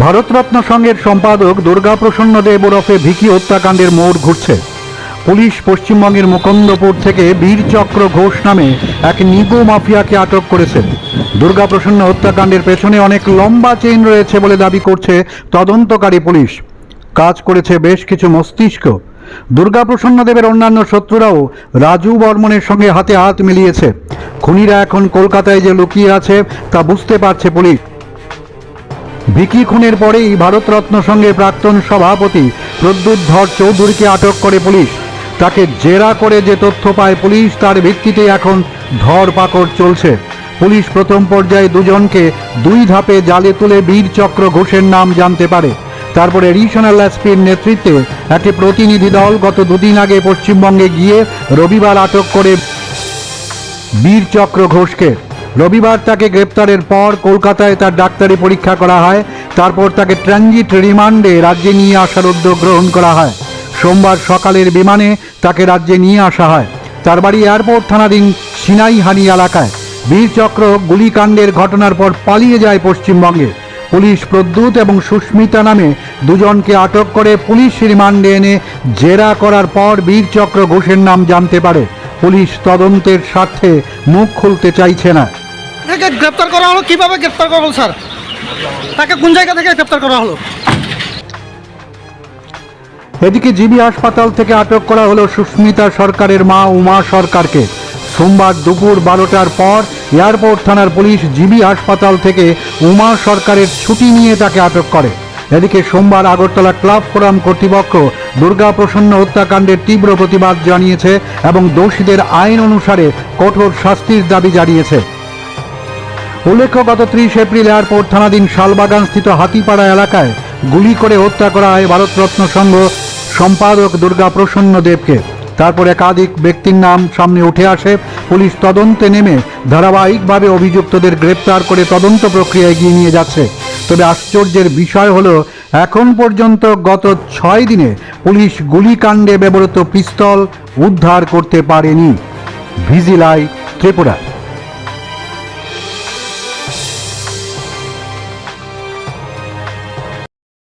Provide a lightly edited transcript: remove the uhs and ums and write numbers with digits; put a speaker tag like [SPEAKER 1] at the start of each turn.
[SPEAKER 1] ভারতরত্ন সংঘের সম্পাদক দুর্গাপ্রসন্ন দেব ওরফে ভিকি হত্যাকাণ্ডের মোড় ঘুরছে। পুলিশ পশ্চিমবঙ্গের মুকুন্দপুর থেকে বীরচক্র ঘোষ নামে এক নিগো মাফিয়াকে আটক করেছে। দুর্গাপ্রসন্ন হত্যাকাণ্ডের পেছনে অনেক লম্বা চেইন রয়েছে বলে দাবি করছে তদন্তকারী পুলিশ। কাজ করেছে বেশ কিছু মস্তিষ্ক। দুর্গাপ্রসন্ন দেবের অন্যান্য শত্রুরাও রাজু বর্মনের সঙ্গে হাতে হাত মিলিয়েছে। খুনিরা এখন কলকাতায় যে লুকিয়ে আছে তা বুঝতে পারছে পুলিশ। ভিকি খুনের পরেই ভারতরত্ন সংঘের প্রাক্তন সভাপতি প্রদ্যুৎ ধর চৌধুরীকে আটক করে পুলিশ। তাকে জেরা করে যে তথ্য পায় পুলিশ, তার ভিত্তিতে এখন ধরপাকড় চলছে। পুলিশ প্রথম পর্যায়ে দুজনকে দুই ধাপে জালে তুলে বীরচক্র ঘোষের নাম জানতে পারে। তারপরে রিজনাল এসপির নেতৃত্বে একটি প্রতিনিধি দল গত দুদিন আগে পশ্চিমবঙ্গে গিয়ে রবিবার আটক করে বীরচক্র ঘোষকে। রবিবার তাকে গ্রেপ্তারের পর কলকাতায় তার ডাক্তারি পরীক্ষা করা হয়। তারপর তাকে ট্রানজিট রিমান্ডে রাজ্যে নিয়ে আসার উদ্যোগ গ্রহণ করা হয়। সোমবার সকালের বিমানে তাকে রাজ্যে নিয়ে আসা হয়। তার বাড়ি এয়ারপোর্ট থানাধীন সিনাইহানি এলাকায়। বীরচক্র গুলিকাণ্ডের ঘটনার পর পালিয়ে যায় পশ্চিমবঙ্গে। পুলিশ প্রদ্যুৎ এবং সুস্মিতা নামে দুজনকে আটক করে পুলিশ রিমান্ডে এনে জেরা করার পর বীরচক্র ঘোষের নাম জানতে পারে। পুলিশ তদন্তের স্বার্থে মুখ খুলতে চাইছে না।
[SPEAKER 2] তাকে গ্রেপ্তার করা হলো, কিভাবে গ্রেপ্তার করা হলো স্যার? তাকে কোন জায়গা থেকে গ্রেপ্তার করা হলো?
[SPEAKER 1] এদিকে জিবি হাসপাতাল থেকে আটক করা হলো সুস্মিতা সরকারের মা উমা সরকারকে। সোমবার দুপুর 12টার পর এয়ারপোর্ট থানার পুলিশ জিবি হাসপাতাল থেকে উমা সরকারের ছুটি নিয়ে তাকে আটক করে। এদিকে সোমবার আগরতলা ক্লাব ফোরাম কর্তৃপক্ষ দুর্গাপ্রসন্ন হত্যাকাণ্ডের তীব্র প্রতিবাদ জানিয়েছে এবং দোষীদের আইন অনুসারে কঠোর শাস্তির দাবি জানিয়েছে। উল্লেখ্য, গত 30 এপ্রিল এয়ারপোর্ট থানাধীন শালবাগানস্থিত হাতিপাড়া এলাকায় গুলি করে হত্যা করা হয় ভারতরত্ন সংঘ সম্পাদক দুর্গাপ্রসন্ন দেবকে। তারপর একাধিক ব্যক্তির নাম সামনে উঠে আসে। পুলিশ তদন্তে নেমে ধারাবাহিকভাবে অভিযুক্তদের গ্রেপ্তার করে তদন্ত প্রক্রিয়া এগিয়ে নিয়ে যাচ্ছে। তবে আশ্চর্যের বিষয় হলো, এখন পর্যন্ত গত 6 দিনে পুলিশ গুলিকাণ্ডে ব্যবহৃত পিস্তল উদ্ধার করতে পারেনি। ভিজিলাই ত্রিপুরা।